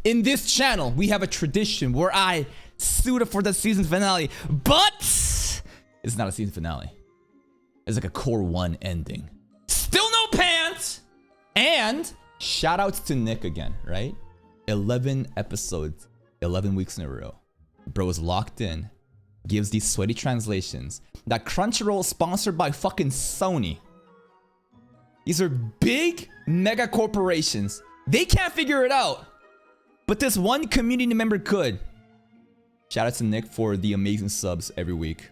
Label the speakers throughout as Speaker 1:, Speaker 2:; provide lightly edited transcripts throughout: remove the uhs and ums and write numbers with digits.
Speaker 1: In this channel, we have a tradition where I suit up for the season finale, but it's not a season finale. It's like a core 1 ending. Still no pants! And shout outs to Nick again, right? 11 episodes, 11 weeks in a row. Bro is locked in, gives these sweaty translations. That Crunchyroll is sponsored by fucking Sony. These are big mega corporations. They can't figure it out. But this one community member could. Shout out to Nick for the amazing subs every week.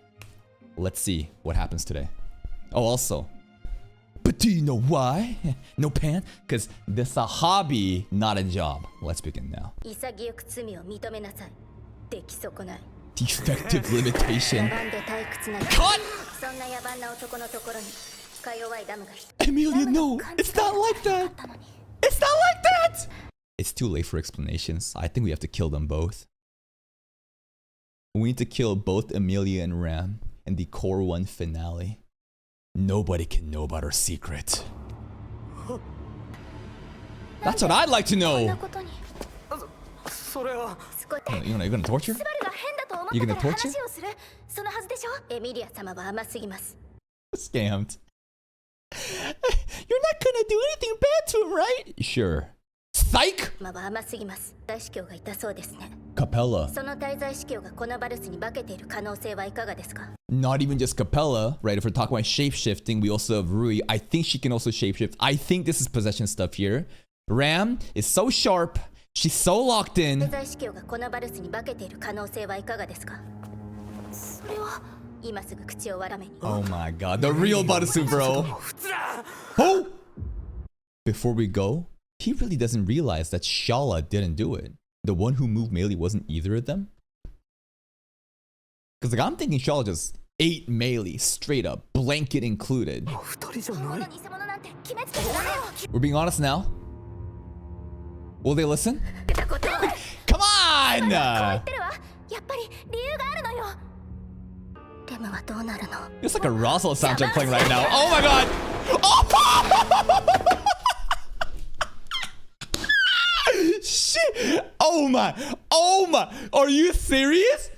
Speaker 1: Let's see what happens today. Oh, also, but do you know why? No pan? Because this is a hobby, not a job. Let's begin now. Defective limitation. Cut! Emilia, no! It's not like that! It's not like that! It's too late for explanations. I think we have to kill them both. We need to kill both Emilia and Ram in the Core 1 finale. Nobody can know about our secret. That's what I'd like to know! You're gonna torture? You're gonna torture? Scammed. You're not gonna do anything bad to him, right? Sure. Psych! Capella. Not even just Capella, right? If we're talking about shape-shifting, we also have Rui. I think she can also shapeshift. I think this is possession stuff here. Ram is so sharp. She's so locked in. Oh my god, the real Barasu, bro. Oh! Before we go, he really doesn't realize that Shala didn't do it. The one who moved Melee wasn't either of them. Because like, I'm thinking Shala just ate Melee straight up, blanket included. We're being honest now. Will they listen? Come on! It's like a Roswell soundtrack playing right now. Oh my god! Oh! Shit! Oh my! Oh my! Are you serious?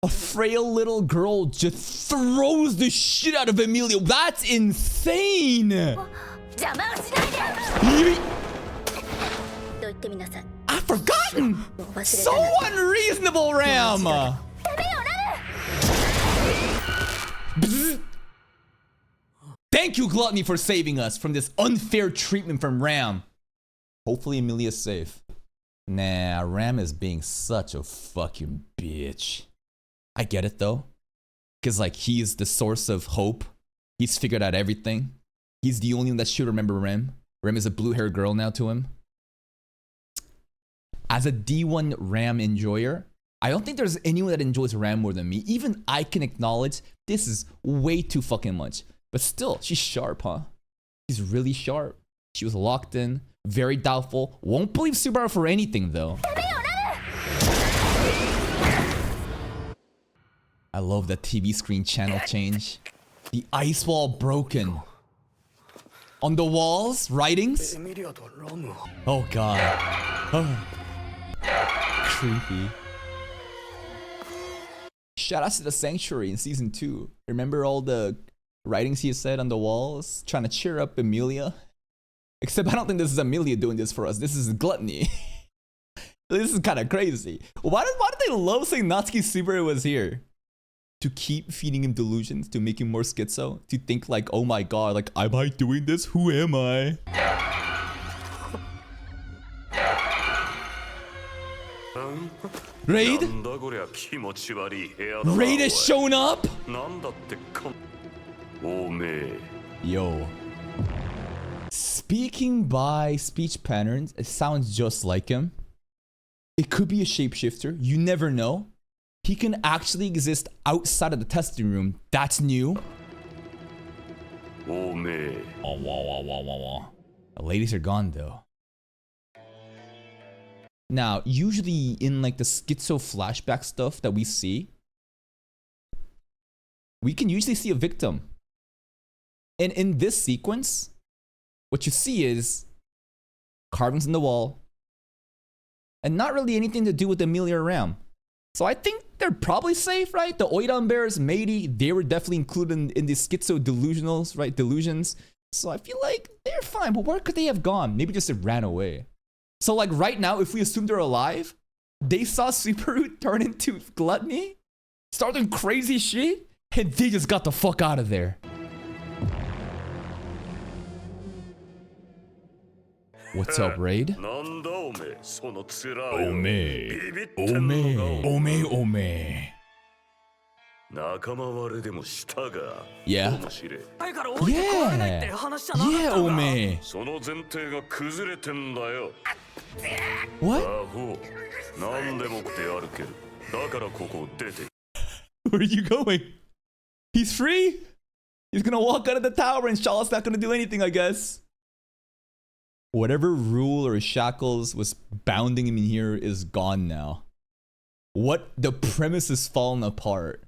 Speaker 1: A frail little girl just throws the shit out of Emilia. That's insane! I've forgotten! So unreasonable, Ram! Bzz. Thank you, Gluttony, for saving us from this unfair treatment from Ram. Hopefully Emilia's safe. Nah, Ram is being such a fucking bitch. I get it though. Because like he's the source of hope. He's figured out everything. He's the only one that should remember Rem. Rem is a blue-haired girl now to him. As a D1 Ram enjoyer, I don't think there's anyone that enjoys Ram more than me. Even I can acknowledge this is way too fucking much. But still, she's sharp, huh? She's really sharp. She was locked in, very doubtful. Won't believe Subaru for anything though. I love the TV screen channel change. The ice wall broken. On the walls, writings. Oh god. Oh. Creepy. Shout out to the Sanctuary in season 2. Remember all the writings he said on the walls? Trying to cheer up Emilia? Except I don't think this is Emilia doing this for us. This is Gluttony. This is kind of crazy. Why did they love saying Natsuki Subaru was here? To keep feeding him delusions, to make him more schizo, to think like, oh my god, like, am I doing this? Who am I? Raid? Raid has shown up? Yo. Speaking by speech patterns, it sounds just like him. It could be a shapeshifter. You never know. He can actually exist outside of the testing room. That's new. The ladies are gone though. Now, usually in like the schizo flashback stuff that we see, we can usually see a victim. And in this sequence, what you see is carvings in the wall, and not really anything to do with Emilia Ram. So I think they're probably safe, right? The Oiran Bears, Meiri, they were definitely included in the schizo delusionals, right? Delusions. So I feel like they're fine, but where could they have gone? Maybe just it ran away. So like right now, if we assume they're alive, they saw Subaru turn into Gluttony, start doing crazy shit, and they just got the fuck out of there. What's up, Raid? Ome. Yeah. Yeah, Ome. What? Where are you going? He's free? He's gonna walk out of the tower and Shala's not gonna do anything, I guess. Whatever rule or shackles was bounding him in here is gone now. What? The premise is fallen apart.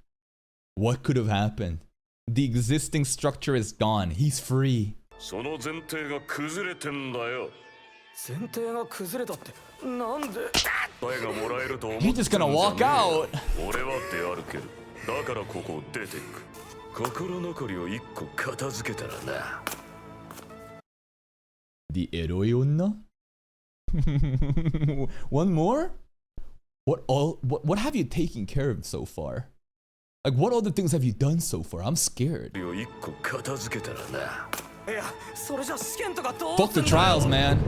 Speaker 1: What could have happened? The existing structure is gone. He's free. He's just gonna walk out. The Eroionna? One more? What have you taken care of so far? Like, what other things have you done so far? I'm scared. Fuck the trials, man.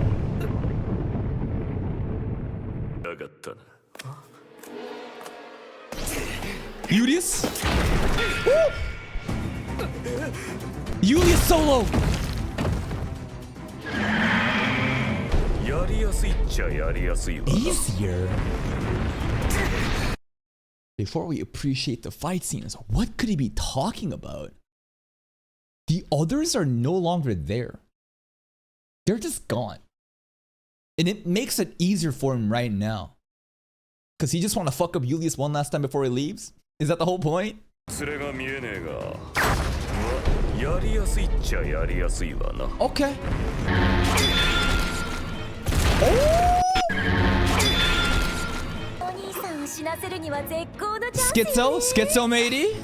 Speaker 1: Julius? Woo! Julius solo! Easier. Before we appreciate the fight scenes, what could he be talking about? The others are no longer there. They're just gone. And it makes it easier for him right now. Because he just want to fuck up Julius one last time before he leaves? Is that the whole point? Okay. Oh! Schizo matey. He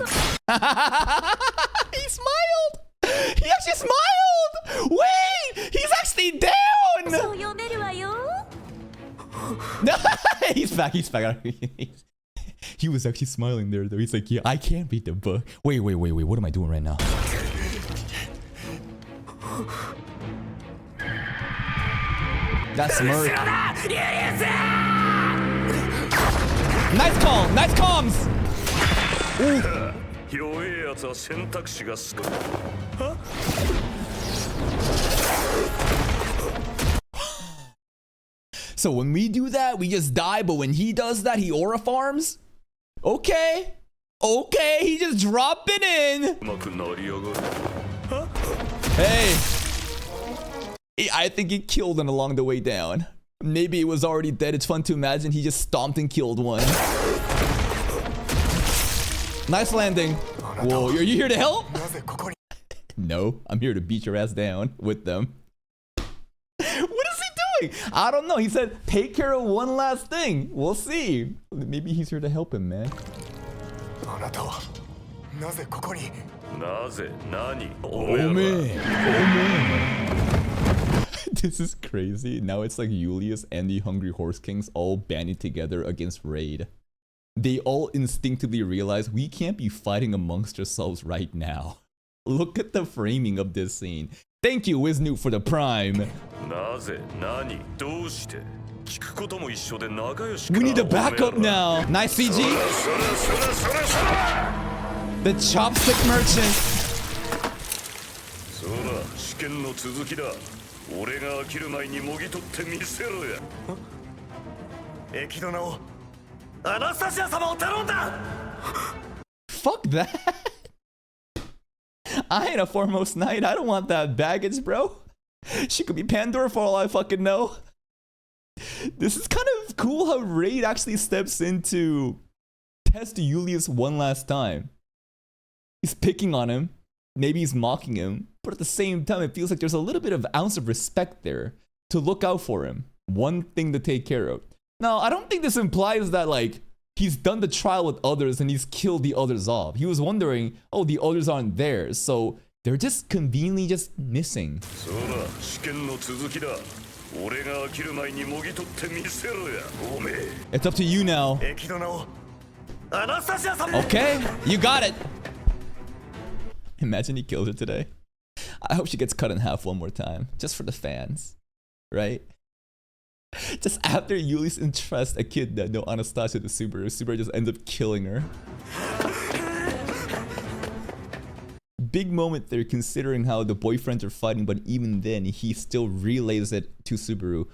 Speaker 1: smiled. He actually smiled. Wait, he's actually down. He's back. He was actually smiling there though. He's like, yeah, I can't beat the book. Wait. What am I doing right now? That's smirk. Nice call. Nice comms. So when we do that, we just die. But when he does that, he aura farms. Okay. He just dropped it in. Hey. I think he killed one along the way down. Maybe it was already dead. It's fun to imagine he just stomped and killed one. Nice landing. Whoa, are you here to help? No, I'm here to beat your ass down with them. What is he doing? I don't know. He said, take care of one last thing. We'll see. Maybe he's here to help him, man. Oh, man. This is crazy. Now it's like Julius and the Hungry Horse Kings all banding together against Raid. They all instinctively realize we can't be fighting amongst ourselves right now. Look at the framing of this scene. Thank you, Wisnu, for the prime. We need a backup now. Nice CG. The chopstick merchant. Fuck that. I ain't a foremost knight. I don't want that baggage, bro. She could be Pandora for all I fucking know. This is kind of cool how Raid actually steps in to test Julius one last time. He's picking on him. Maybe he's mocking him. But at the same time, it feels like there's a little bit of ounce of respect there to look out for him. One thing to take care of. No, I don't think this implies that like he's done the trial with others and he's killed the others off. He was wondering, oh, the others aren't there, so they're just conveniently just missing.
Speaker 2: そうだ、試験の続きだ。俺が飽きる前にもぎ取ってみせろや。おめえ。
Speaker 1: It's up to you now.
Speaker 2: 駅殿を。アナスタシアさん。
Speaker 1: Okay, you got it. Imagine he kills her today. I hope she gets cut in half one more time, just for the fans, right? Just after Yuli's entrusts a kid that no Anastasia to Subaru, Subaru just ends up killing her. Big moment there considering how the boyfriends are fighting, but even then he still relays it to Subaru,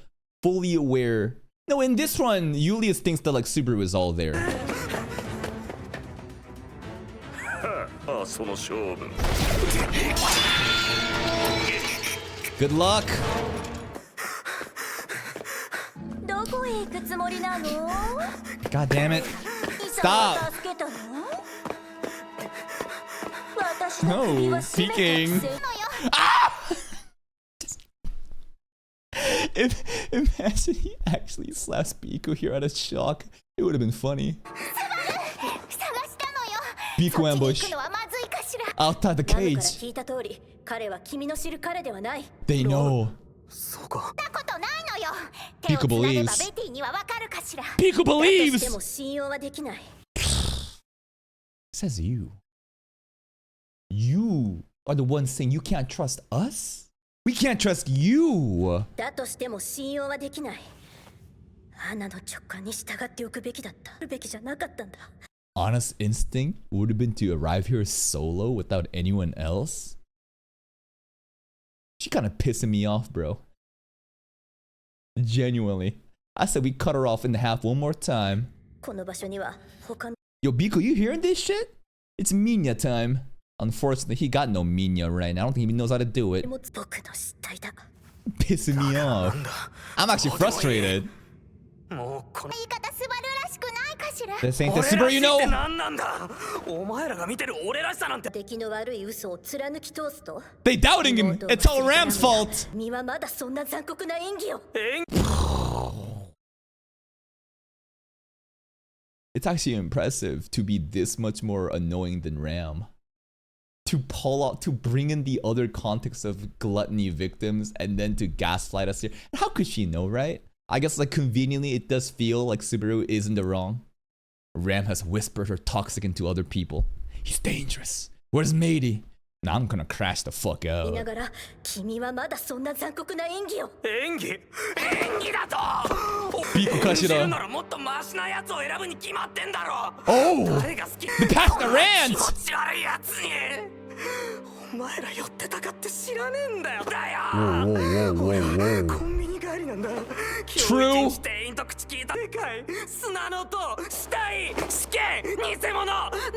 Speaker 1: fully aware. No, in this one, Julius thinks that like Subaru is all there.
Speaker 2: ああ、その勝負。
Speaker 1: Good luck.
Speaker 3: どこへ行くつもりなの？
Speaker 1: God damn it.
Speaker 3: イサを
Speaker 1: Stop.
Speaker 3: 助けたの？私の
Speaker 1: No,
Speaker 3: 首は絞めたくせ
Speaker 1: peeking.
Speaker 3: のよ。
Speaker 1: Imagine he actually slaps Biku here out of shock. It would have been funny.
Speaker 3: 探したのよ。
Speaker 1: Biku
Speaker 3: そっちに行
Speaker 1: ambush
Speaker 3: くのはまずいかしら。
Speaker 1: outside the
Speaker 3: ナムから
Speaker 1: cage.
Speaker 3: 聞いた通り、彼は君の知る彼ではない。
Speaker 1: They know.
Speaker 2: そうか。
Speaker 3: そんなことないのよ。
Speaker 1: Pico
Speaker 3: 手をつなげば
Speaker 1: believes.
Speaker 3: ベティにはわかるかしら。
Speaker 1: Biku
Speaker 3: だとして
Speaker 1: believes.
Speaker 3: も信用はできない。
Speaker 1: Says you. You are the one saying you can't trust us? We can't trust you.
Speaker 3: だとしても信用はできない。アナの直感に従っておくべきだった。べきじゃなかったんだ。
Speaker 1: Honest instinct would have been to arrive here solo without anyone else. She kind of pissing me off, bro. Genuinely. I said we cut her off in the half one more time.
Speaker 3: この場所には他の
Speaker 1: Yo, Biku, you hearing this shit? It's Minya time. Unfortunately, he got no Minya right now. I don't think he knows how to do it.
Speaker 3: 持つ僕の失態だ。
Speaker 1: Pissing me off. I'm actually frustrated.
Speaker 2: もうこの。
Speaker 3: 言い方スバルらしくないかしら。
Speaker 1: This ain't the Subaru, you know.
Speaker 2: 何なんだ。お前らが見てる俺らしさなんて。
Speaker 3: 出来の悪い嘘を貫き通すと。
Speaker 1: They doubting him. It's all Ram's fault.
Speaker 3: 身はまだそんな残酷な演技を。
Speaker 1: It's actually impressive to be this much more annoying than Ram. To pull out, to bring in the other context of gluttony victims and then to gaslight us here. How could she know, right? I guess like conveniently it does feel like Subaru is in the wrong. Ram has whispered her toxic into other people. He's dangerous. Where's Matey? Now I'm gonna crash the fuck
Speaker 3: 言い
Speaker 1: out.
Speaker 3: ながら君はまだそんな残酷な演技を。
Speaker 2: 演技だと。
Speaker 1: ビーコかしら。
Speaker 2: 演じるならもっとマシなやつを選ぶに決まってんだろ。
Speaker 1: Oh!
Speaker 2: 誰が好き？
Speaker 1: The past the
Speaker 2: 気
Speaker 1: rant!
Speaker 2: 持ち悪いやつに。お前ら寄ってたかって知らねえんだよ。だよ。
Speaker 1: Whoa, whoa, whoa,
Speaker 2: コ
Speaker 1: whoa.
Speaker 2: ンビニ帰りなんだ。
Speaker 1: True.
Speaker 2: 今日一日店員と口聞いた世界。砂のと死体試験偽物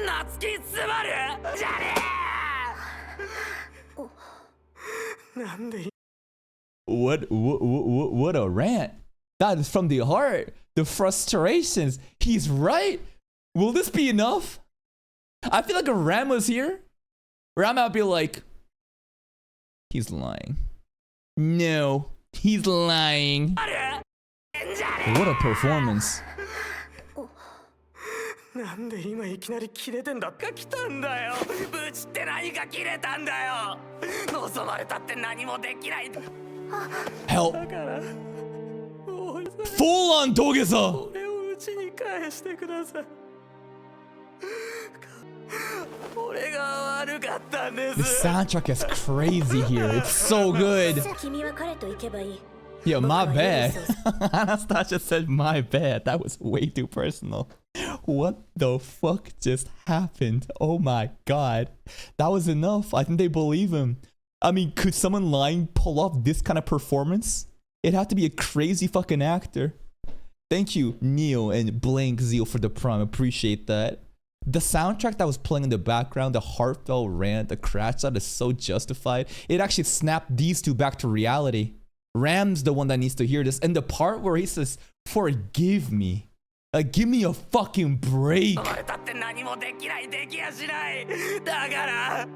Speaker 2: 夏木スバルじゃねえ。なんで。
Speaker 1: What a rant. That is from the heart. The frustrations. He's right. Will this be enough? I feel like if Ram was here, Ram would be like, he's lying. No, he's lying. What a performance.
Speaker 2: なんで今いきなり切れてんだか来たんだよ。ブチって何が切れたんだよ。望まれたって何もできない。
Speaker 1: Help.
Speaker 2: だから。
Speaker 1: Full on Dogeza.
Speaker 2: 俺を家に返してください。俺が悪かったんで
Speaker 1: The
Speaker 2: す。
Speaker 1: soundtrack is crazy here. It's so good.
Speaker 3: 君は彼と行けばいい。
Speaker 1: Yo, my bad. Anastasia said my bad. That was way too personal. What the fuck just happened? Oh my god. That was enough. I think they believe him. I mean, could someone lying pull off this kind of performance? It'd have to be a crazy fucking actor. Thank you, Neo and Blank Zeal for the prime. Appreciate that. The soundtrack that was playing in the background, the heartfelt rant, the crash out is so justified. It actually snapped these two back to reality. Ram's the one that needs to hear this. And the part where he says, forgive me. Like, give me a fucking break.
Speaker 2: 望まれたって何もできないできやしない。だから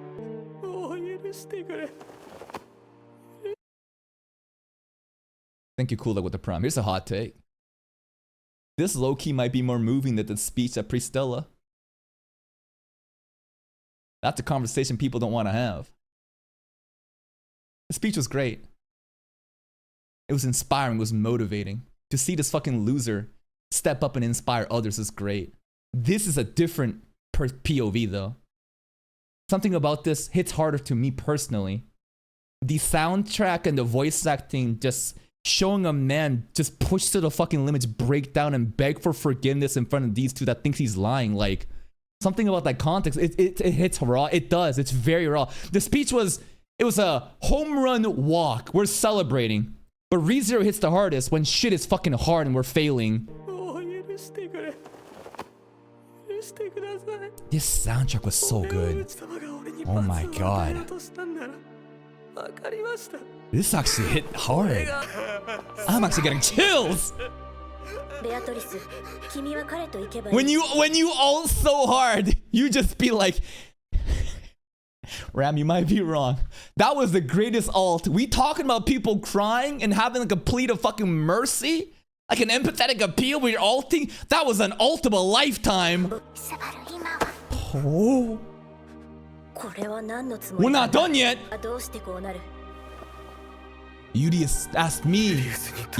Speaker 2: もう許してくれ。
Speaker 1: Thank you, Kulak, with the prime. Here's a hot take. This low-key might be more moving than the speech at Pristella. That's a conversation people don't want to have. The speech was great. It was inspiring, it was motivating. To see this fucking loser step up and inspire others is great. This is a different POV though. Something about this hits harder to me personally. The soundtrack and the voice acting just showing a man just push to the fucking limits, break down and beg for forgiveness in front of these two that thinks he's lying. Like, something about that context, it hits raw. It does. It's very raw. The speech was, it was a home run walk. We're celebrating. But ReZero hits the hardest when shit is fucking hard and we're failing. This soundtrack was so good. Oh my god. This actually hit hard. I'm actually getting chills. When you ult so hard, you just be like, Ram, you might be wrong. That was the greatest ult. We talking about people crying and having like a plea of fucking mercy? Like an empathetic appeal when you're ulting? That was an ult of a lifetime. Oh. We're not done yet. Yuri asked me.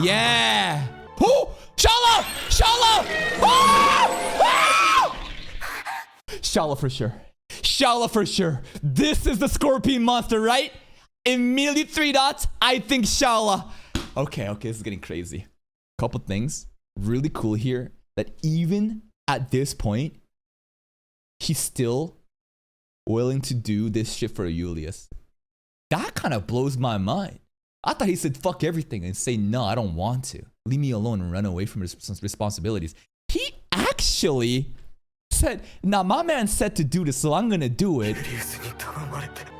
Speaker 1: Yeah. Oh! Shala! Shala! Ah! Ah! Shala for sure. Shala for sure. This is the Scorpion monster, right? Immediately 3 dots. I think Shala. Okay, this is getting crazy. Couple things really cool here that even at this point, he's still willing to do this shit for Julius. That kind of blows my mind. I thought he said fuck everything and say no, I don't want to. Leave me alone and run away from his responsibilities. He actually said, nah, my man said to do this, so I'm gonna do it.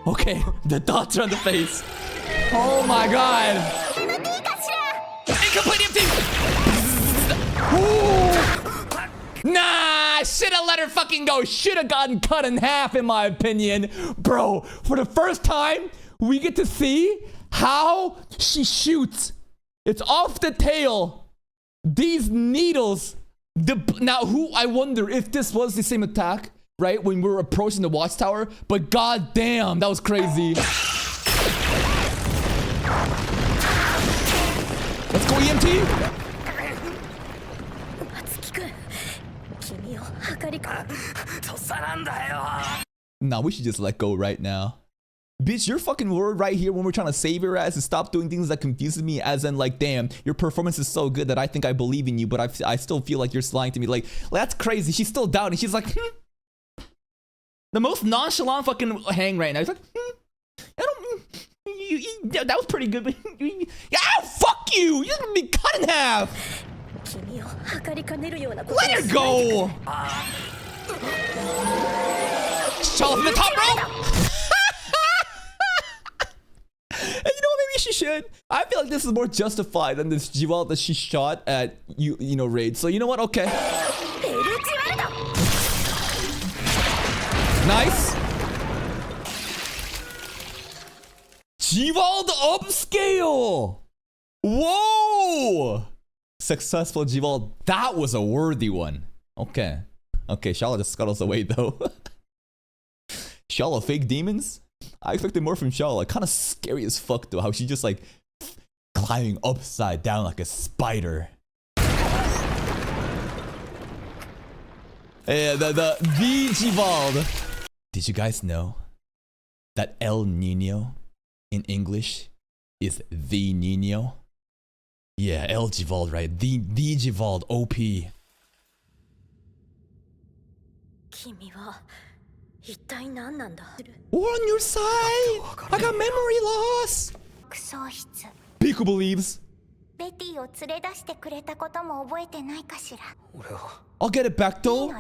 Speaker 1: Okay, the dots are on the face. Oh my god. Incomplete empty. Nah, shoulda let her fucking go. Shoulda gotten cut in half in my opinion. Bro, for the first time, we get to see how she shoots. It's off the tail. These needles. Now, I wonder if this was the same attack, right? When we were approaching the watchtower. But god damn, that was crazy. Let's go, EMT. Nah, we should just let go right now. Bitch, your fucking word right here when we're trying to save your ass and stop doing things that confuses me, as in like, damn, your performance is so good that I think I believe in you, but I still feel like you're lying to me. Like, that's crazy. She's still doubting. She's like, The most nonchalant fucking hang right now. He's like, I don't, that was pretty good, but ah, fuck you! You're gonna be cut in half! Let her go! Shala from the top rope! And you know what, maybe she should. I feel like this is more justified than this Jewel that she shot at you know, Raid. So you know what? Okay. Nice. Jewel upscale. Whoa. Successful Jewel. That was a worthy one. Okay. Okay, Shala just scuttles away though. Shala fake demons? I expected more from Shala. Kind of scary as fuck though, how she just like climbing upside down like a spider. Yeah, the Jewel. Did you guys know that El Nino in English is the Nino? Yeah, El Jewel, right? The Jewel, OP. We're on your side! I got memory loss! Pico believes. I'll get it back though.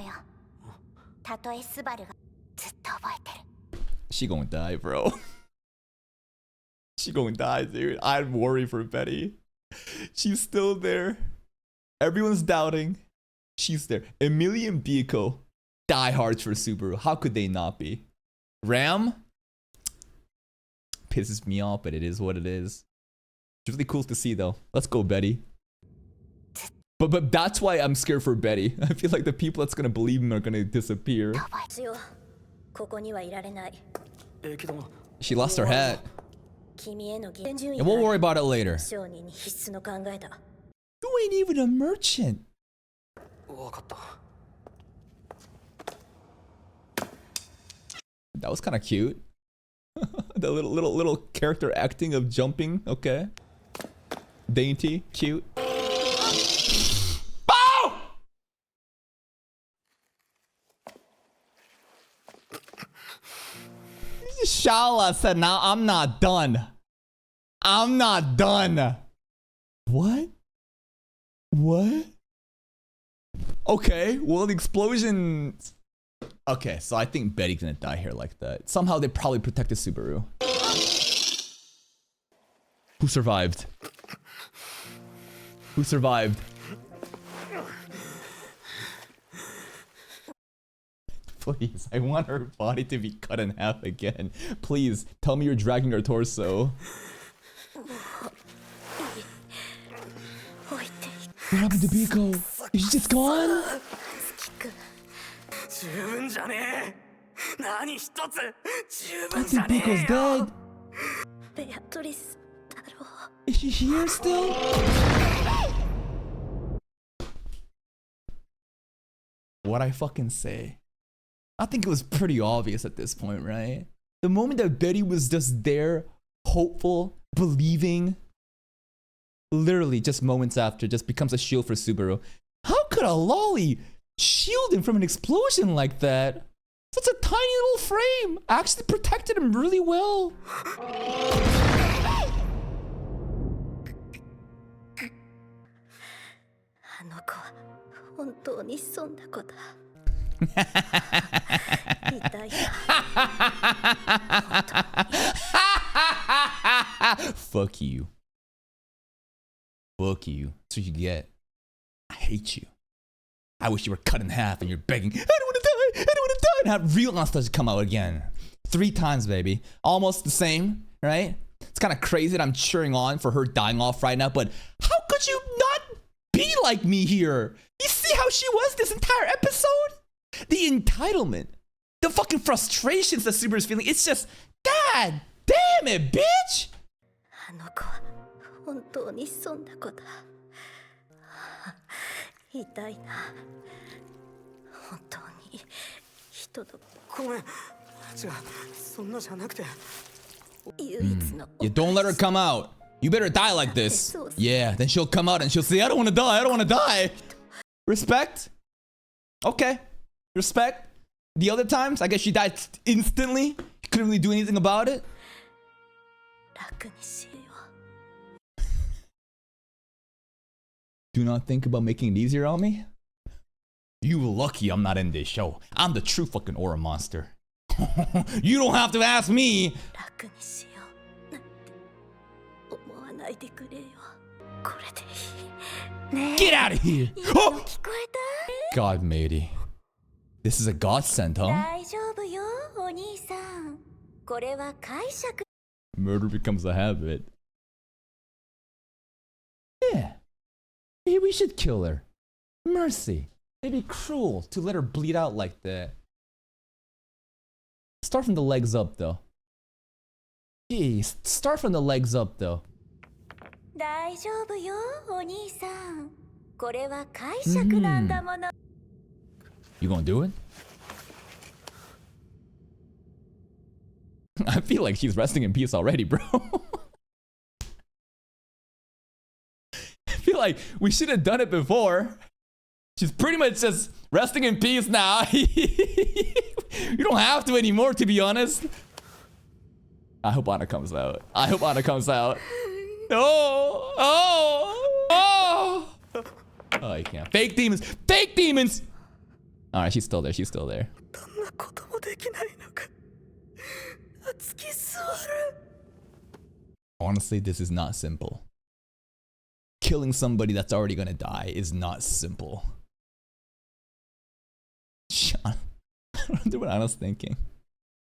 Speaker 1: She gonna die, bro. She gonna die, dude. I'm worried for Betty. She's still there. Everyone's doubting. She's there. Emilia and Biko, diehards for Subaru. How could they not be? Ram pisses me off, but it is what it is. It's really cool to see though. Let's go, Betty. But that's why I'm scared for Betty. I feel like the people that's gonna believe him are gonna disappear.
Speaker 3: 強ここにはいられない
Speaker 2: けど
Speaker 1: She lost her hat.
Speaker 3: 君への義順位
Speaker 1: And we'll worry about it later.
Speaker 3: 商人に必須の考えだ
Speaker 1: You ain't even a merchant.
Speaker 2: 分かった
Speaker 1: That was kind of cute. The little character acting of jumping. Okay. Dainty, cute. Bow! Shala said, "Now I'm not done. I'm not done." What? What? Okay. Well, the explosion. Okay, so I think Betty's gonna die here like that. Somehow they probably protected Subaru. Who survived? Who survived? Please, I want her body to be cut in half again. Please, tell me you're dragging her torso. What happened to Biko? Is she just gone?
Speaker 2: 十分じゃねえ何一つ十
Speaker 1: I
Speaker 2: 分じゃ
Speaker 1: think
Speaker 2: ね
Speaker 1: Biko's
Speaker 2: えよ
Speaker 1: dead.
Speaker 3: ベアトリスだろ
Speaker 1: Is she here still? What'd I fucking say? I think it was pretty obvious at this point, right? The moment that Betty was just there, hopeful, believing, literally just moments after, just becomes a shield for Subaru. How could a lolly shield him from an explosion like that? Such a tiny little frame actually protected him really well.
Speaker 3: あの子は本当にそんな子だ痛いな
Speaker 1: Fuck you. Fuck you. That's what you get. I hate you. I wish you were cut in half and you're begging, I don't want to die, I don't want to die, and have real nostalgia come out again. 3 times, baby. Almost the same, right? It's kind of crazy that I'm cheering on for her dying off right now, but how could you not be like me here? You see how she was this entire episode? The entitlement. The fucking frustrations that Subaru's feeling. It's just, God damn it, bitch!
Speaker 3: あの子は本当にそんな子だ痛いな本当に人の
Speaker 2: ごめん違うそんなじゃなくて
Speaker 3: 唯一の
Speaker 1: Yeah, don't let her come out. You better die like this. Yeah, then she'll come out and she'll say, I don't want to die, I don't want to die. Respect? Okay. Respect. The other times, I guess she died instantly. Couldn't really do anything about it.
Speaker 3: 楽にしよう
Speaker 1: Do not think about making it easier on me. You lucky I'm not in this show. I'm the true fucking aura monster. You don't have to ask me.
Speaker 3: 楽にしようなんて思わないでくれよこれでいいね
Speaker 1: Get out of here.
Speaker 3: え
Speaker 1: Oh!
Speaker 3: 聞こえ
Speaker 1: God, matey. This is a godsend,
Speaker 3: た
Speaker 1: huh?
Speaker 3: 大丈夫よお兄さんこれは解釈
Speaker 1: Murder becomes a habit. Yeah. Maybe we should kill her. Mercy. It'd be cruel to let her bleed out like that. Start from the legs up, though. Jeez, start from the legs up, though.
Speaker 3: 大丈夫よお兄さんこれは解釈なんだもの
Speaker 1: You gonna do it? I feel like she's resting in peace already, bro. I feel like we should have done it before. She's pretty much just resting in peace now. You don't have to anymore, to be honest. I hope Anna comes out. I hope Anna comes out. Oh! Oh! Oh! Oh, you can't. Fake demons! Fake demons! Alright, she's still there. She's still there.
Speaker 2: どんなこともできないのか突き座る
Speaker 1: Honestly, this is not simple. Killing somebody that's already gonna die is not simple. Sean, I wonder what Anna's thinking. A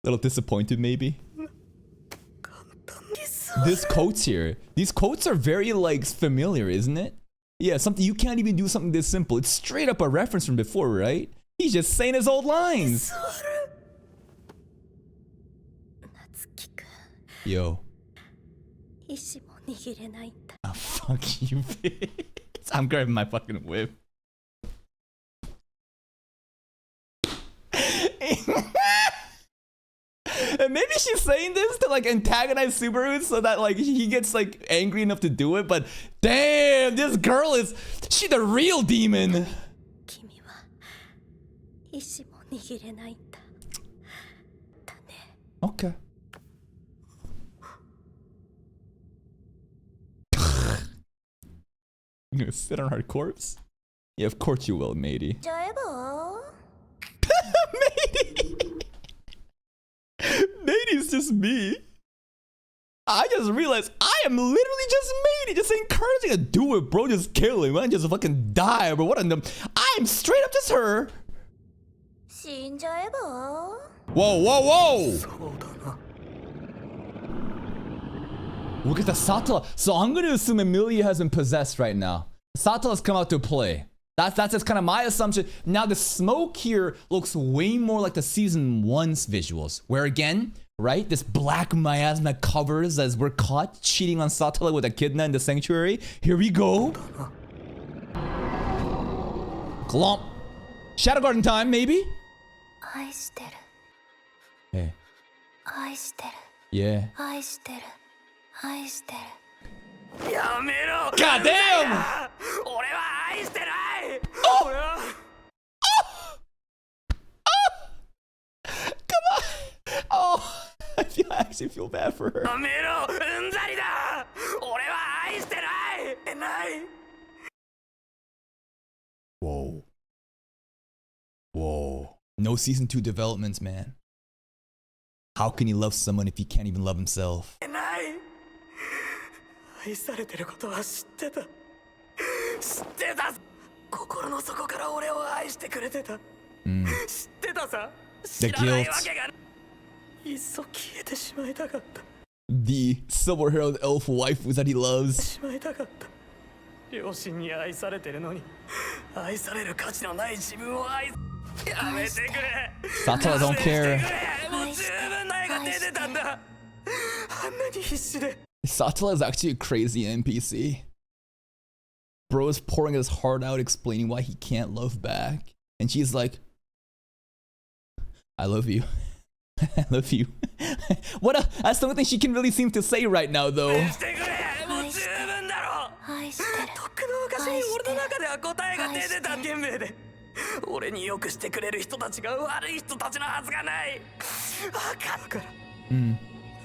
Speaker 1: little disappointed, maybe. This coats here. These coats are very, like, familiar, isn't it? Yeah, something you can't even do something this simple. It's straight up a reference from before, right? He's just saying his old lines.
Speaker 3: 夏希くん
Speaker 1: Yo.
Speaker 3: 意志も握れないんだ
Speaker 1: Oh, fuck you, bitch. I'm grabbing my fucking whip. And maybe she's saying this to like antagonize Subaru so that like he gets like angry enough to do it, but damn, this girl she the real demon.
Speaker 3: 君は意志も握れないんだだね
Speaker 1: Okay. You gonna sit on her corpse? Yeah, of course you will, matey.
Speaker 3: じゃあエボ
Speaker 1: Matey! Matey's just me. I just realized I am literally just Matey, just encouraging her to do it, bro. Just kill him, man. Just fucking die, bro. What a I am straight up just her.
Speaker 3: 死んじゃえば
Speaker 1: Whoa, whoa, whoa!
Speaker 2: そうだな
Speaker 1: Look at the Satala. So I'm gonna assume Emilia has been possessed right now. Satala's come out to play. That's just kind of my assumption. Now the smoke here looks way more like the season 1's visuals, where again, right, this black miasma covers as we're caught cheating on Satala with Echidna in the sanctuary. Here we go. Glomp. Shadow Garden time, maybe?
Speaker 3: 愛してる
Speaker 1: Hey.
Speaker 3: 愛してる
Speaker 1: Yeah.
Speaker 3: 愛してる愛してる
Speaker 2: やめろ
Speaker 1: God damn!
Speaker 2: 俺は愛してない俺は
Speaker 1: Oh, I actually feel bad for her.
Speaker 2: やめろうんざりだ俺は愛してない
Speaker 1: Whoa. Whoa. No season 2 developments, man. How can he love someone if he can't even love himself?
Speaker 2: ない愛されてることは知ってた心の底から俺を愛してくれてた、知ってたさ知らないわけがいっそ消えてしまいたかった
Speaker 1: The silver-haired elf waifu that he loves.
Speaker 2: しまいたかった両親に愛されてるのに愛される価値のない自分を愛やめてくれ
Speaker 1: Satala don't care.
Speaker 2: もう十分な絵が出てたんだあんなに必死で
Speaker 1: Satala is actually a crazy NPC. Bro is pouring his heart out explaining why he can't love back. And she's like, I love you. I love you. That's the only thing she can really seem to say right now, though.
Speaker 2: してくれもう十分だろ
Speaker 3: 愛してる
Speaker 2: とっくの昔に俺の中では答えが出てた運命で俺によくしてくれる人たちが悪い人たちのはずがない分かるか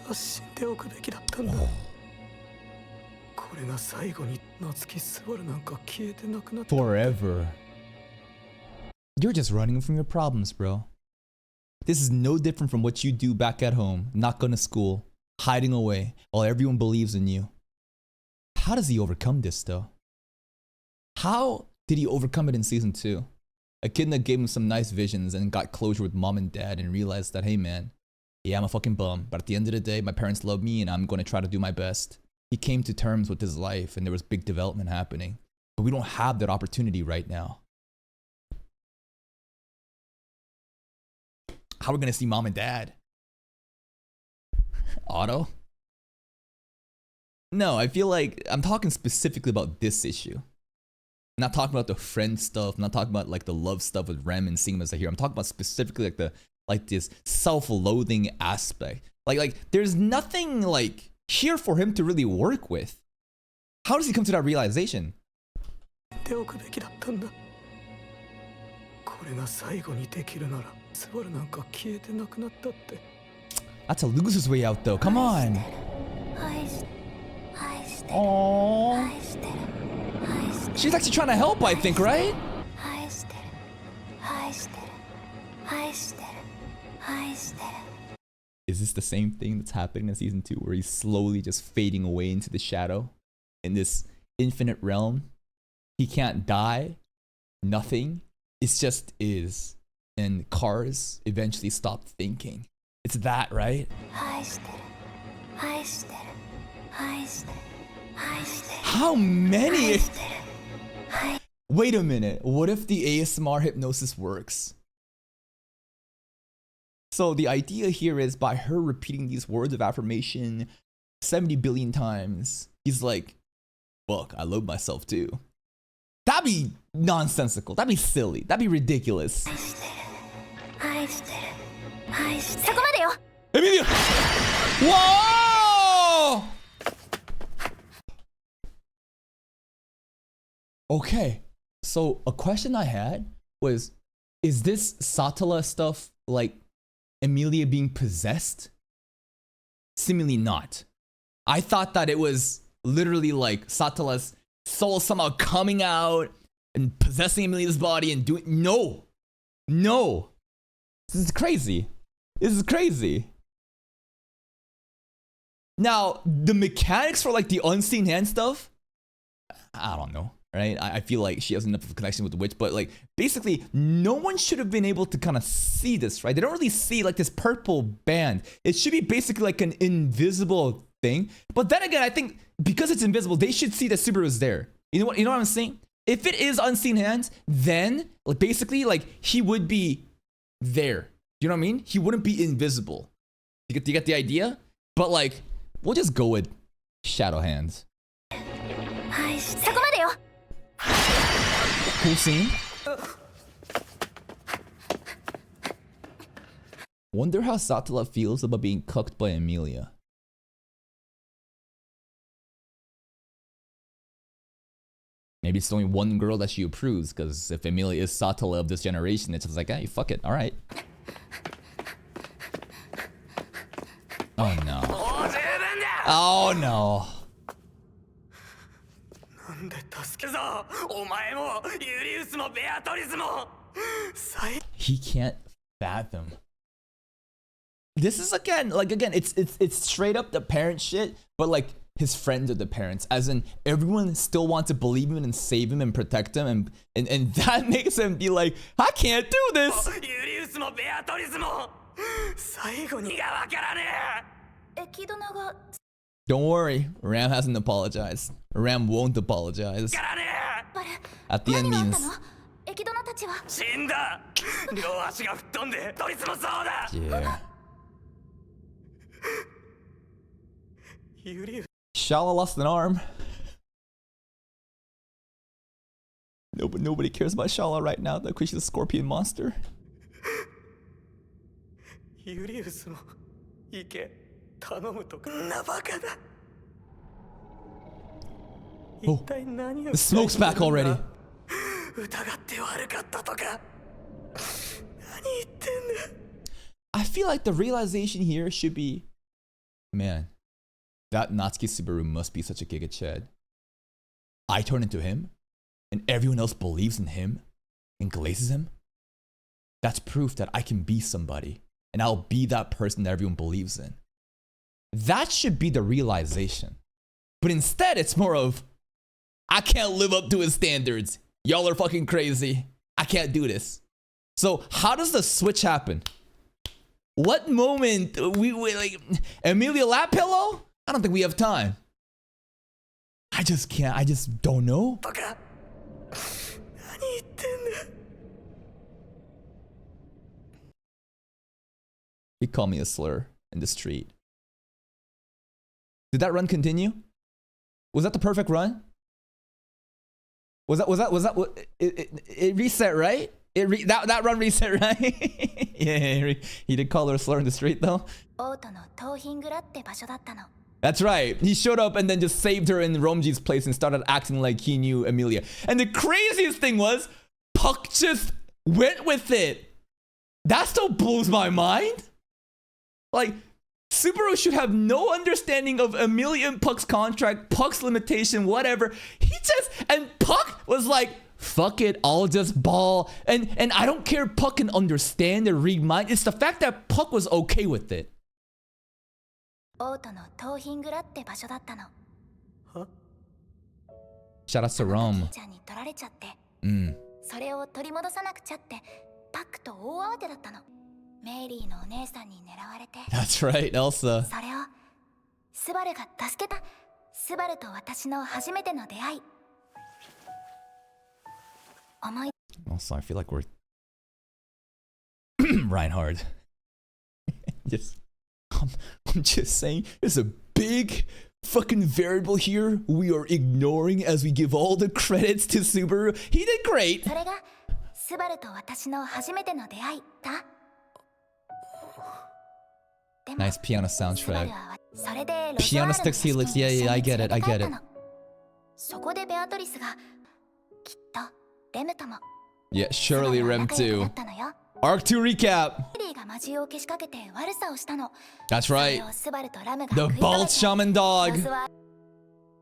Speaker 2: ら死んでおくべきだったんだこれが最後に夏希スバルなんか消えてなくなった
Speaker 1: Forever. You're just running from your problems, bro. This is no different from what you do back at home, not going to school, hiding away, while everyone believes in you. How does he overcome this, though? How did he overcome it in season 2? Echidna gave him some nice visions and got closure with mom and dad and realized that, hey man, yeah, I'm a fucking bum, but at the end of the day, my parents love me and I'm going to try to do my best. He came to terms with his life and there was big development happening. But we don't have that opportunity right now. How are we going to see mom and dad? Otto? No, I feel like I'm talking specifically about this issue. I'm not talking about the friend stuff. I'm not talking about like the love stuff with Rem and seeing him as a hero. I'm talking about specifically like this self-loathing aspect. Like there's nothing like here for him to really work with. How does he come to that realization?
Speaker 2: ておくべきだったんだこれが最後にできるならスバルなんか消えてなくなったって
Speaker 1: That's a loser's way out though. Come on.
Speaker 3: 愛してる愛してる
Speaker 1: Aww.
Speaker 3: 愛してる愛してる
Speaker 1: She's actually trying to help, I think, right?
Speaker 3: 愛してる愛してる愛してる愛してる
Speaker 1: Is this the same thing that's happening in season 2 where he's slowly just fading away into the shadow in this infinite realm? He can't die. Nothing. It just is. And cars eventually stop thinking. It's that, right?
Speaker 3: 愛してる愛してる愛してる愛してる
Speaker 1: How many?
Speaker 3: 愛してる
Speaker 1: Wait a minute. What if the ASMR hypnosis works? So the idea here is by her repeating these words of affirmation 70 billion times, he's like, fuck, I love myself too. That'd be nonsensical. That'd be silly. That'd be ridiculous. Emilia! Whoa! Okay. So a question I had was, is this Satala stuff like Emilia being possessed? Seemingly not. I thought that it was literally like Satala's soul somehow coming out and possessing Emilia's body and doing. No. No. This is crazy. This is crazy. Now, the mechanics for like the unseen hand stuff, I don't know. Right? I feel like she has enough of a connection with the witch, but like basically no one should have been able to kind of see this, right? They don't really see like this purple band. It should be basically like an invisible thing. But then again, I think because it's invisible, they should see that Subaru is there. You know what I'm saying? If it is unseen hands, then like basically like he would be there. You know what I mean? He wouldn't be invisible. You get the idea? But like, we'll just go with shadow hands. Cool scene. Wonder how Satala feels about being cucked by Emilia. Maybe it's only one girl that she approves, because if Emilia is Satala of this generation, it's just like, hey, fuck it, alright. Oh no. Oh no. He can't fathom. This is again, it's straight up the parent shit, but like his friends are the parents, as in everyone still wants to believe him and save him and protect him, and that makes him be like, I can't do this. Don't worry, Ram hasn't apologized. Ram won't apologize. At the end means. Yeah. Shala lost an arm. Nobody cares about Shala right now, though, because she's a scorpion monster. Oh, the smoke's back already. I feel like the realization here should be, man, that Natsuki Subaru must be such a Giga Chad. I turn into him, and everyone else believes in him and glazes him. That's proof that I can be somebody, and I'll be that person that everyone believes in. That should be the realization. But instead, it's more of, I can't live up to his standards. Y'all are fucking crazy. I can't do this. So how does the switch happen? What moment we like Emilia lap pillow? I don't think we have time. I just can't. I just don't know. He called me a slur in the street. Did that run continue? Was that the perfect run? Was that what it reset, right? That run reset, right? Yeah, he did call her a slur in the street though. That's right. He showed up and then just saved her in Romji's place and started acting like he knew Emilia. And the craziest thing was, Puck just went with it. That still blows my mind. Like, Subaru should have no understanding of Emilia and Puck's contract, Puck's limitation, whatever. And Puck was like, fuck it, I'll just ball. And I don't care Puck can understand or read mind. It's the fact that Puck was okay with it. Shout out to Rom. That's right, Elsa. Also, I feel like we're Reinhard. just, I'm just saying, there's a big fucking variable here we are ignoring as we give all the credits to Subaru. He did great.
Speaker 3: それがスバルと私の初めての出会いだ。でも
Speaker 1: Nice piano
Speaker 3: スバル
Speaker 1: soundtrack.
Speaker 3: はそれでロ
Speaker 1: Piano
Speaker 3: ザールの
Speaker 1: sticks helix.
Speaker 3: 屋敷
Speaker 1: Yeah,
Speaker 3: に
Speaker 1: yeah, I
Speaker 3: 一緒
Speaker 1: get
Speaker 3: に
Speaker 1: it. I
Speaker 3: 連れ
Speaker 1: get
Speaker 3: て帰
Speaker 1: it.
Speaker 3: ったの。そこでベアトリスがきっとレムとも
Speaker 1: Yeah,
Speaker 3: スバ
Speaker 1: surely
Speaker 3: ルは
Speaker 1: Rem
Speaker 3: 仲良くな
Speaker 1: too.
Speaker 3: ったのよ。
Speaker 1: Arc 2 recap.
Speaker 3: リーが魔獣をけしかけて悪さをしたの。
Speaker 1: That's
Speaker 3: それ
Speaker 1: right.
Speaker 3: をスバルとラムが
Speaker 1: The
Speaker 3: 食い止
Speaker 1: bald
Speaker 3: めて
Speaker 1: shaman
Speaker 3: ま
Speaker 1: dog.
Speaker 3: ずは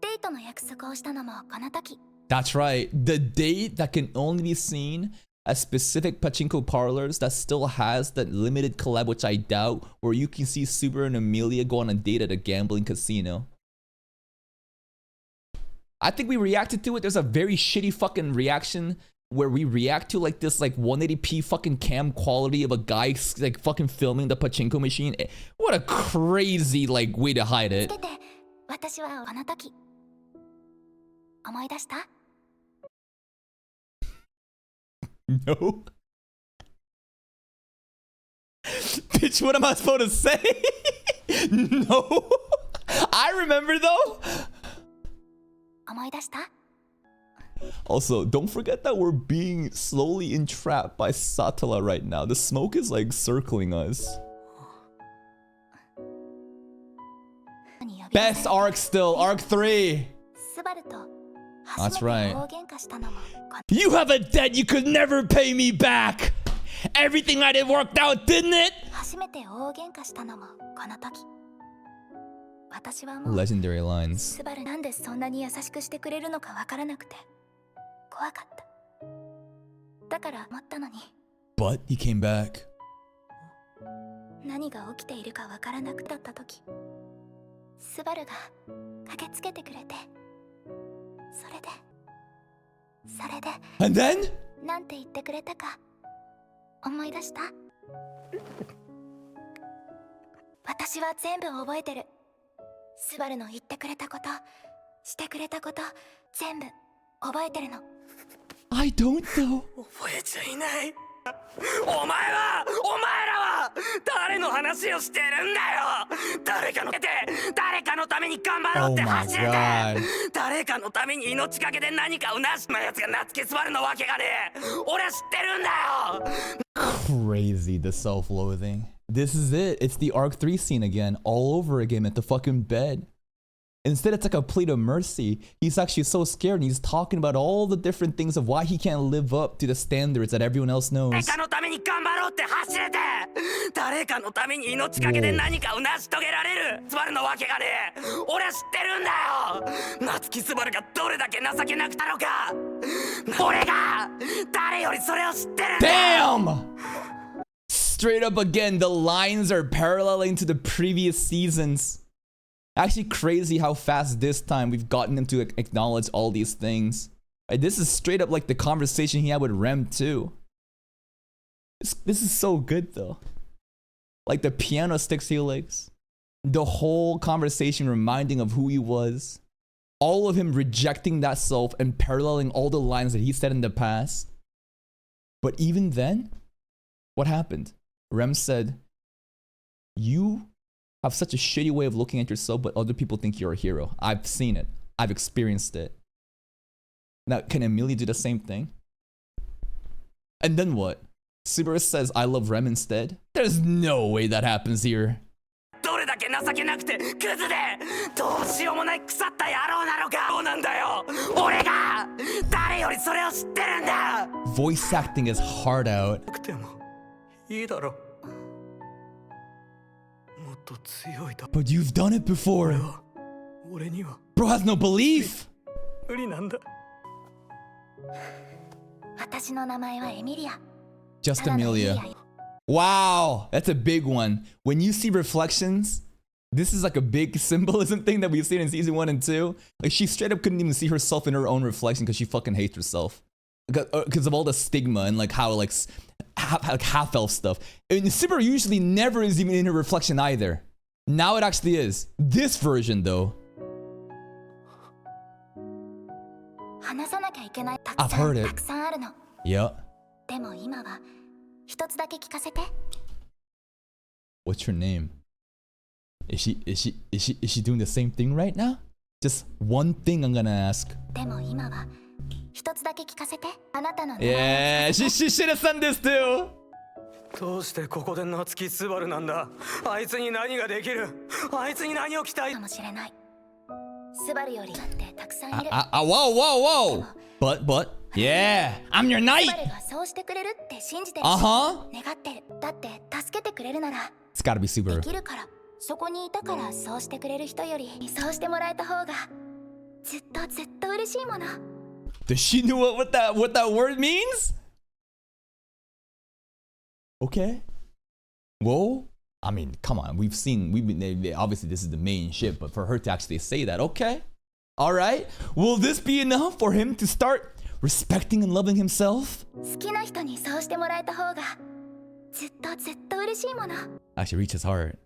Speaker 3: デートの約束をしたのもこの時。
Speaker 1: That's right. The date that can only be seen at specific pachinko parlors that still has that limited collab, which I doubt, where you can see Subaru and Amelia go on a date at a gambling casino. I think we reacted to it. There's a very shitty fucking reaction where we react to like this like 180p fucking cam quality of a guy like fucking filming the pachinko machine. What a crazy like way to hide
Speaker 3: つ
Speaker 1: it.
Speaker 3: けて私はこの時思い出した？
Speaker 1: No. Bitch, what am I supposed to say? No. I remember though.
Speaker 3: 思い出した？
Speaker 1: Also, don't forget that we're being slowly entrapped by Satala right now. The smoke is like circling us. Best arc still, arc 3.
Speaker 3: スバルと
Speaker 1: That's
Speaker 3: 初め
Speaker 1: right.
Speaker 3: て大喧嘩したのもこ
Speaker 1: You have a debt you could never pay me back. Everything I did worked out, didn't it?
Speaker 3: 初めて大喧嘩したのもこの時。私はもう
Speaker 1: Legendary lines.
Speaker 3: スバルなんでそんなに優しくしてくれるのかわからなくて怖かった。だから思ったのに
Speaker 1: But he came back.
Speaker 3: 何が起きているかわからなくなった時、スバルが駆けつけてくれて、それで
Speaker 1: And then?
Speaker 3: なんて言ってくれたか思い出した？私は全部覚えてる。スバルの言ってくれたこと、してくれたこと、全部覚えてるの。
Speaker 1: I don't though.
Speaker 2: 覚えちゃいない。お前らは誰の話をしてるんだよ。誰かのために頑張ろうって
Speaker 1: Oh my
Speaker 2: 走れて、
Speaker 1: God.
Speaker 2: 誰かのために命かけて何かをなしなやつが夏木スバルのわけがねえ。俺は知ってるんだよ。
Speaker 1: Crazy, the self-loathing. This is it. It's the Arc 3 scene again, all over again at the fucking bed. Instead, it's like a plea to mercy. He's actually so scared and he's talking about all the different things of why he can't live up to the standards that everyone else knows.
Speaker 2: 誰かのために頑張ろうって走れて、誰かのために命かけて何かを成し遂げられるスバルのわけがねえ。俺は知ってるんだよ。夏木スバルがどれだけ情けなくたのか、俺が誰よりそれを知ってるんだ。
Speaker 1: Damn! Straight up again, the lines are paralleling to the previous seasons. Actually crazy how fast this time we've gotten him to acknowledge all these things. Right, this is straight up like the conversation he had with Rem too. This is so good though. Like the piano sticks helix. The whole conversation reminding of who he was. All of him rejecting that self and paralleling all the lines that he said in the past. But even then, what happened? Rem said, you have such a shitty way of looking at yourself, but other people think you're a hero. I've seen it. I've experienced it. Now, can Amelia do the same thing? And then what? Subaru says, I love Rem instead? There's no way that happens here.
Speaker 2: どれだけ情けなくてクズでどうしようもない腐った野郎なのか。そうなんだよ。俺が誰よりそれを知ってるんだ。
Speaker 1: Voice acting is hard out.
Speaker 2: なくてもいいだろ。もっと強いだ。
Speaker 1: But you've done it before.
Speaker 2: 俺には
Speaker 1: Bro has no belief.
Speaker 2: 無理なんだ。
Speaker 3: 私の名前はエミリア。
Speaker 1: Just
Speaker 3: ただのエミリア
Speaker 1: Amelia.
Speaker 3: よ。
Speaker 1: Wow, that's a big one. When you see reflections, this is like a big symbolism thing that we've seen in season 1 and 2. Like she straight up couldn't even see herself in her own reflection because she fucking hates herself. Because of all the stigma and like how like half-elf stuff. And Subaru usually never is even in her reflection either. Now it actually is. This version though.
Speaker 3: 話さなきゃいけないた
Speaker 1: I've
Speaker 3: くさん
Speaker 1: heard it.
Speaker 3: たくさんあるの。
Speaker 1: Yep.
Speaker 3: でも今は一つだけ聞かせて。
Speaker 1: What's her name? Is she doing the same thing right now? Just one thing I'm gonna ask.
Speaker 3: でも今は一つだけ聞かせて。あなたの名前を
Speaker 1: Yeah, she should have done this too.
Speaker 2: どうしてここで夏木スバルなんだ。あいつに何ができる。あいつに何を期待。
Speaker 3: かもしれない。スバルよりだってたくさんいる。
Speaker 1: Whoa. But, yeah, I'm your
Speaker 3: ス
Speaker 1: knight.
Speaker 3: バルがそうしてくれるって信じてるし、
Speaker 1: Uh-huh.
Speaker 3: 願ってる。だって助けてくれるなら
Speaker 1: It's gotta be
Speaker 3: で
Speaker 1: Subaru.
Speaker 3: きるから。そこにいたからそうしてくれる人よりそうしてもらえた方がずっと嬉しいもの。
Speaker 1: Does she know what that word means? Okay. Whoa. I mean, come on. We've been obviously this is the main ship, but for her to actually say that, okay. All right. Will this be enough for him to start respecting and loving himself?
Speaker 3: 好きな人にそうしてもらえた方がずっと嬉しいもの。
Speaker 1: Actually reach his heart.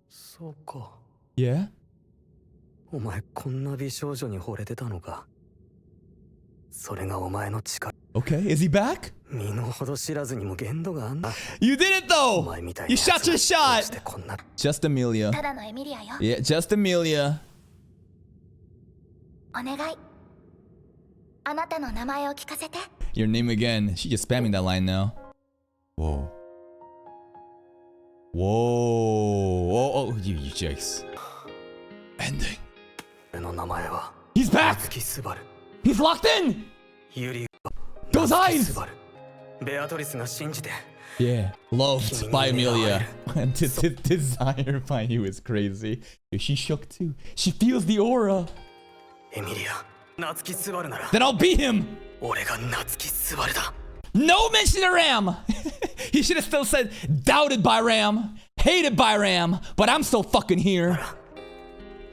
Speaker 2: そうか。
Speaker 1: Yeah.
Speaker 2: お前こんな美少女に惚れてたのか。それがお前の力。
Speaker 1: Okay. Is he back?
Speaker 2: 身の程知らずにも限度があんな。
Speaker 1: You did it
Speaker 2: お
Speaker 1: though.
Speaker 2: 前みたい
Speaker 1: You
Speaker 2: なや
Speaker 1: shot
Speaker 2: つ
Speaker 1: your
Speaker 2: はどうし
Speaker 1: shot.
Speaker 2: てこんな。
Speaker 1: Just Amelia.
Speaker 3: ただのエミリアよ。
Speaker 1: Yeah, just Amelia.
Speaker 3: お願い。あなたの名前を聞かせて。
Speaker 1: Your name again. She just spamming that line now. Whoa. Oh, you jerks. Ending.
Speaker 2: 俺の名前は
Speaker 1: He's back!
Speaker 2: 夏木スバル。
Speaker 1: He's locked in!
Speaker 2: ユリ
Speaker 1: Those
Speaker 2: 夏木
Speaker 1: eyes!
Speaker 2: スバル。ベアトリスが信じて。
Speaker 1: Yeah. Loved by Amelia. And desire by you is crazy. She shook too. She feels the aura.
Speaker 2: エミリア、夏木スバルなら
Speaker 1: Then I'll beat him!
Speaker 2: 俺が夏木スバルだ。
Speaker 1: No mention of Ram! He should have still said doubted by Ram, hated by Ram, but I'm still fucking here.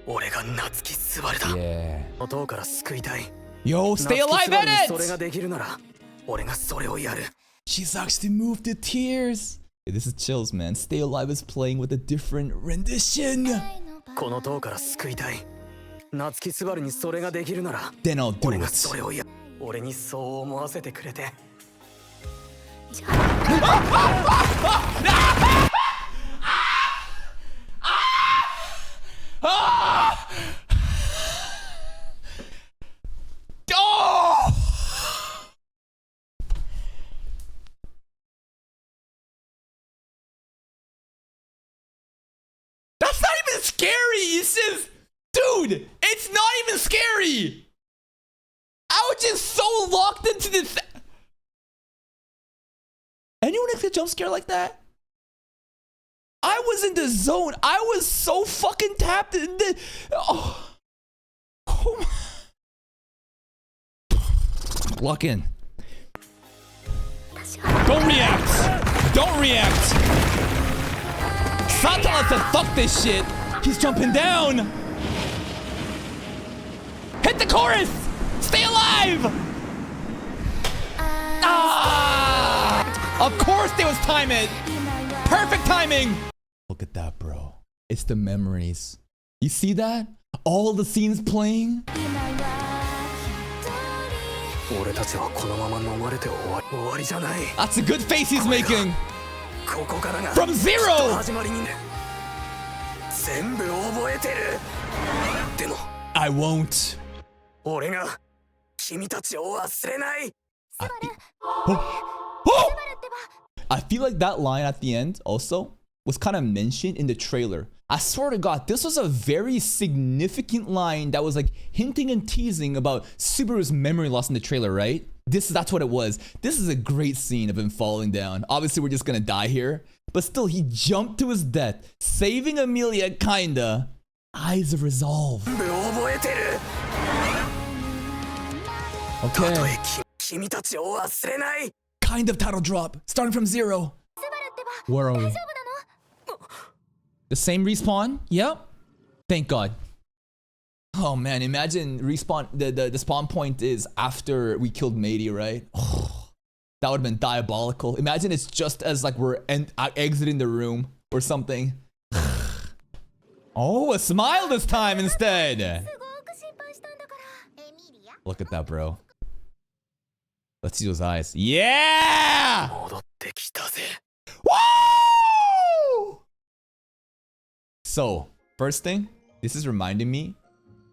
Speaker 2: 俺が夏木スバルだ。
Speaker 1: Yeah.
Speaker 2: 弟から救いたい。
Speaker 1: Yo,
Speaker 2: 夏
Speaker 1: stay
Speaker 2: 木
Speaker 1: alive
Speaker 2: スバルに
Speaker 1: in
Speaker 2: それが
Speaker 1: it!
Speaker 2: できるなら、俺がそれをやる。
Speaker 1: She's actually moved to tears. Hey, this is chills, man. Stay Alive is playing with a different rendition.
Speaker 2: この塔から救いたい。夏木スバルにそれができるなら、
Speaker 1: Then I'll do
Speaker 2: 俺が
Speaker 1: it.
Speaker 2: それをやる。俺にそう思わせてくれて。
Speaker 1: Oh! That's not even scary. It's just, dude, it's not even scary. I was just so locked into this. Anyone get a jump scare like that? I was in the zone. I was so fucking tapped in the. Oh. Oh my. Lock in. Don't react. Don't react. Santana said, fuck this shit. He's jumping down. Hit the chorus. Stay alive. Ah! Of course there was timing. Perfect timing. Look at that, bro. It's the memories. You see that? All the scenes playing.
Speaker 2: 俺たちはこのまま飲まれて終わりじゃない。
Speaker 1: That's a good face he's making.
Speaker 2: ここからが
Speaker 1: From zero.
Speaker 2: 始まりにね。全部覚えてる。でも
Speaker 1: I won't.
Speaker 2: 俺が君たちを忘れない。
Speaker 1: Oh! I feel like that line at the end also was kind of mentioned in the trailer. I swear to God, this was a very significant line that was like hinting and teasing about Subaru's memory loss in the trailer, right? That's what it was. This is a great scene of him falling down. Obviously, we're just gonna die here, but still, he jumped to his death, saving Amelia, kinda. Eyes of resolve.
Speaker 2: 全部覚えてる。
Speaker 1: Okay.
Speaker 2: たとえ君たちを忘れない。
Speaker 1: Kind of title drop, starting from zero. Where are we? The same respawn? Yep. Thank God. Oh man, imagine respawn. The spawn point is after we killed Matey, right? Oh, that would have been diabolical. Imagine it's just as like we're exiting the room or something. Oh, a smile this time instead. Look at that, bro. Let's see those eyes. Yeah!
Speaker 2: 戻ってきたぜ。
Speaker 1: Woo! So, first thing, this is reminding me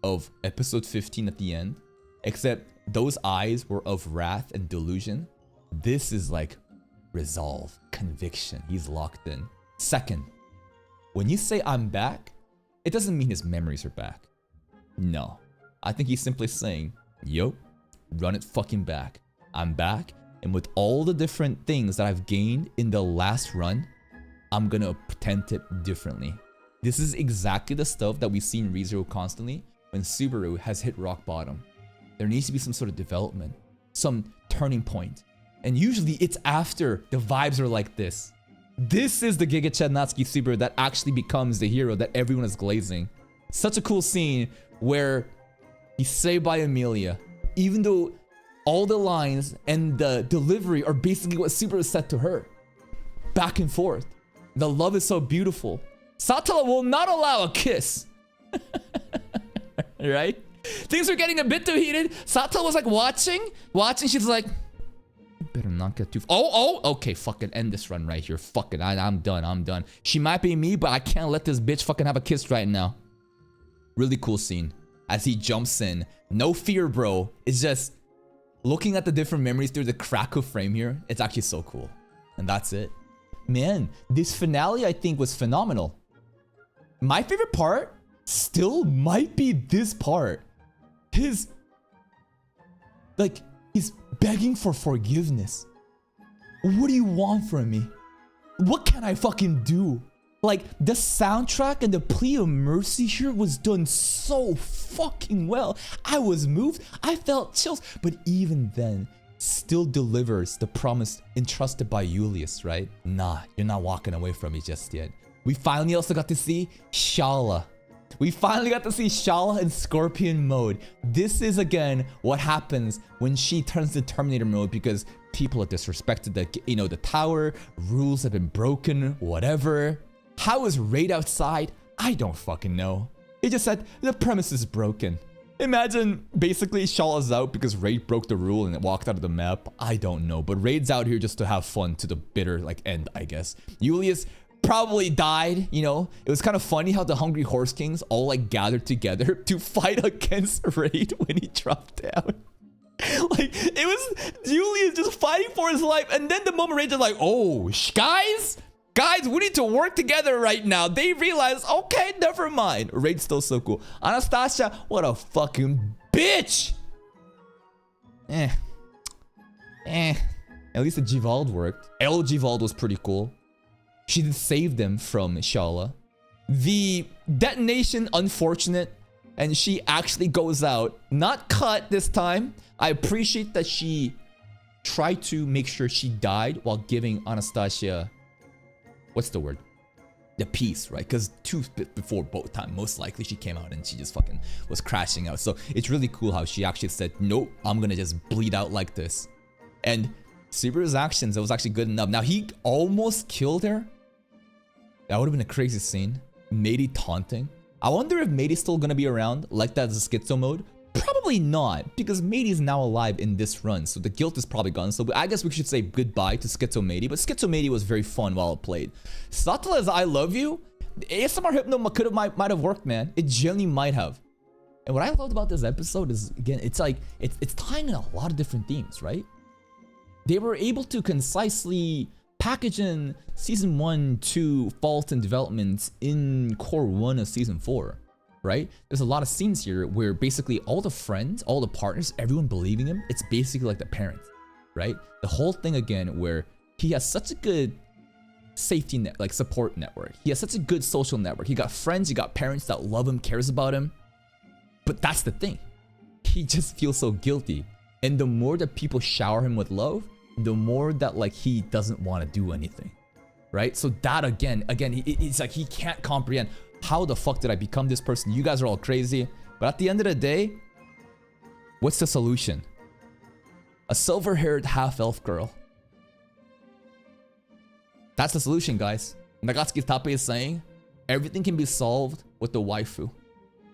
Speaker 1: of episode 15 at the end, except those eyes were of wrath and delusion. This is like resolve, conviction. He's locked in. Second, when you say I'm back, it doesn't mean his memories are back. No, I think he's simply saying, yo, run it fucking back. I'm back, and with all the different things that I've gained in the last run, I'm gonna pretend it differently. This is exactly the stuff that we see in ReZero constantly when Subaru has hit rock bottom. There needs to be some sort of development, some turning point. And usually it's after the vibes are like this. This is the Giga Chad Natsuki Subaru that actually becomes the hero that everyone is glazing. Such a cool scene where he's saved by Emilia, even though all the lines and the delivery are basically what Subaru said to her. Back and forth. The love is so beautiful. Satala will not allow a kiss. Right? Things were getting a bit too heated. Satala was like watching. She's like, better not get too... Okay, fucking end this run right here. Fucking, I'm done. She might be me, but I can't let this bitch fucking have a kiss right now. Really cool scene. As he jumps in. No fear, bro. It's just looking at the different memories through the crack of frame here. It's actually so cool. And that's it. Man, this finale I think was phenomenal. My favorite part still might be this part. He's begging for forgiveness. What do you want from me? What can I fucking do? Like, the soundtrack and the plea of mercy here was done so fucking well. I was moved. I felt chills. But even then, still delivers the promise entrusted by Julius, right? Nah, you're not walking away from me just yet. We finally also got to see Shala. We finally got to see Shala in Scorpion mode. This is again what happens when she turns to Terminator mode because people have disrespected the tower, rules have been broken, whatever. How is Raid outside? I don't fucking know. It just said the premise is broken. Imagine basically Shala's out because Raid broke the rule and it walked out of the map. I don't know, but Raid's out here just to have fun to the bitter end, I guess. Julius probably died, you know. It was kind of funny how the Hungry Horse Kings all gathered together to fight against Raid when he dropped down. It was Julius just fighting for his life, and then the moment Raid's like, oh, guys, we need to work together right now. They realize, okay, never mind. Raid's still so cool. Anastasia, what a fucking bitch. At least the Givald worked. El Givald was pretty cool. She did save them from Shala. The detonation, unfortunate. And she actually goes out. Not cut this time. I appreciate that she tried to make sure she died while giving Anastasia... what's the word? The peace, right? Because before both time, most likely she came out and she just fucking was crashing out. So it's really cool how she actually said, nope, I'm gonna just bleed out like this. And Subaru's actions, it was actually good enough. Now he almost killed her. That would have been a crazy scene. Meiri taunting. I wonder if Meiri's still gonna be around like that as a schizo mode. Probably not, because Meiri is now alive in this run, so the guilt is probably gone. So I guess we should say goodbye to Schizo Meiri, but Schizo Meiri was very fun while it played. Satala's I Love You, ASMR Hypno might have worked, man. It genuinely might have. And what I loved about this episode is, again, it's tying in a lot of different themes, right? They were able to concisely package in Season 1, 2 faults and developments in Core 1 of Season 4. Right? There's a lot of scenes here where basically all the friends, all the partners, everyone believing him, it's basically like the parents, right? The whole thing again where he has such a good safety net, support network. He has such a good social network. He got friends, he got parents that love him, cares about him. But that's the thing. He just feels so guilty. And the more that people shower him with love, the more that he doesn't want to do anything, right? So that again, it's like he can't comprehend. How the fuck did I become this person? You guys are all crazy. But at the end of the day, what's the solution? A silver-haired half-elf girl. That's the solution, guys. Nagatsuki Tape is saying, everything can be solved with the waifu.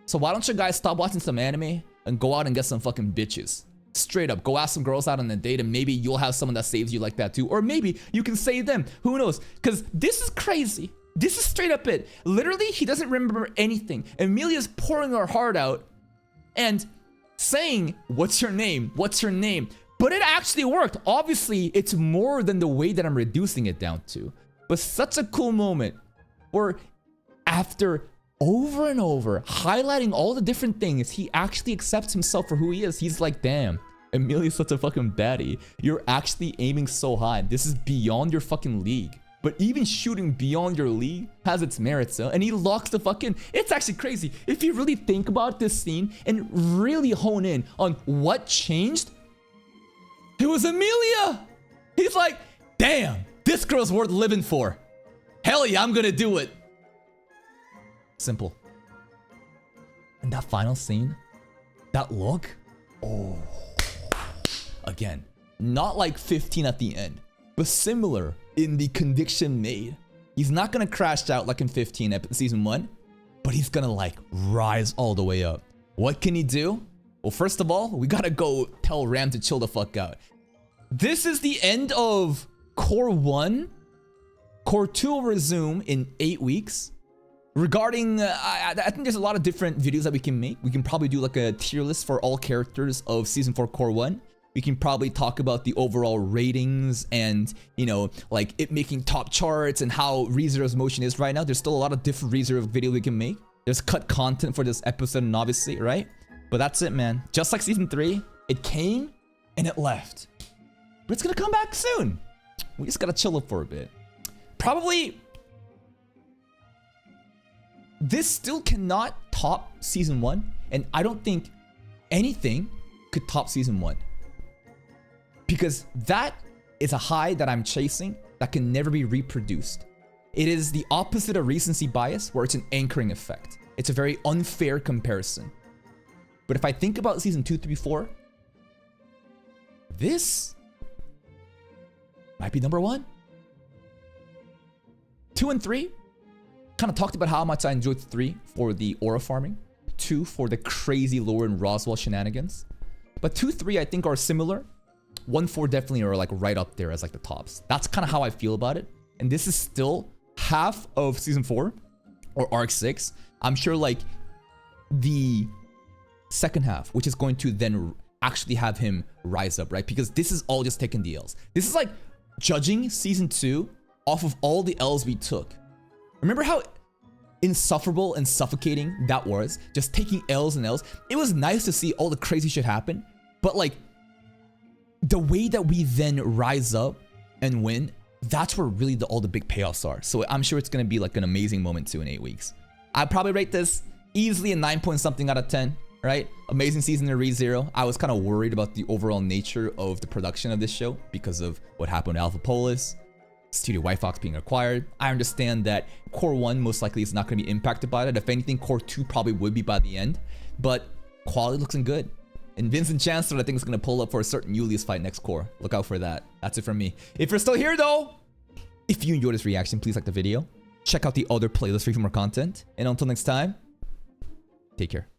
Speaker 1: So why don't you guys stop watching some anime and go out and get some fucking bitches? Straight Straight up, go ask some girls out on a date and maybe you'll have someone that saves you like that too. Or maybe you can save them. Who knows? Because this is crazy. This is straight up it. Literally, he doesn't remember anything. Emilia's pouring her heart out and saying, what's your name? What's your name? But it actually worked. Obviously, it's more than the way that I'm reducing it down to. But such a cool moment where after over and over highlighting all the different things, he actually accepts himself for who he is. He's like, damn, Emilia's such a fucking baddie. You're actually aiming so high. This is beyond your fucking league. But even shooting beyond your league has its merits, and he locks the fucking... It's actually crazy. If you really think about this scene and really hone in on what changed, it was Emilia. He's like, damn, this girl's worth living for. Hell yeah, I'm gonna do it. Simple. And that final scene, that look, oh. Again, not like 15 at the end, but similar in the conviction made. He's not gonna crash out like in 15 season 1, but he's gonna like rise all the way up. What can he do? Well, first of all, we gotta go tell Ram to chill the fuck out. This is the end of Core 1. Core 2 will resume in 8 weeks. Regarding, I think there's a lot of different videos that we can make. We can probably do like a tier list for all characters of Season 4 Core 1. We can probably talk about the overall ratings and, you know, like it making top charts and how ReZero's motion is right now. There's still a lot of different ReZero videos we can make. There's cut content for this episode, and obviously, right? But that's it, man. Just like Season 3, it came and it left. But it's gonna come back soon. We just gotta chill it for a bit. Probably, this still cannot top Season 1, and I don't think anything could top Season 1. Because that is a high that I'm chasing that can never be reproduced. It is the opposite of recency bias, where it's an anchoring effect. It's a very unfair comparison. But if I think about Season 2, 3, 4, this might be number 1. 2 and 3, kind of talked about how much I enjoyed 3 for the aura farming, 2 for the crazy lore and Roswell shenanigans. But 2, 3 I think are similar. 1, 4 definitely are like right up there as like the tops. That's kind of how I feel about it. And this is still half of Season 4 or Arc 6. I'm sure like the second half, which is going to then actually have him rise up, right? Because this is all just taking the L's. This is like judging Season 2 off of all the L's we took. Remember how insufferable and suffocating that was? Just taking L's and L's. It was nice to see all the crazy shit happen, but like the way that we then rise up and win, that's where really all the big payoffs are. So I'm sure it's gonna be like an amazing moment too in 8 weeks. I'd probably rate this easily a 9 point something out of 10, right? Amazing season of ReZero. I was kind of worried about the overall nature of the production of this show because of what happened to Alpha Polis, Studio White Fox being acquired. I understand that Core 1 most likely is not going to be impacted by it. If anything, Core 2 probably would be by the end, but quality looks good. And Vincent Chancellor, I think, is going to pull up for a certain Julius fight next Core. Look out for that. That's it from me. If you're still here, though, if you enjoyed this reaction, please like the video. Check out the other playlist for more content. And until next time, take care.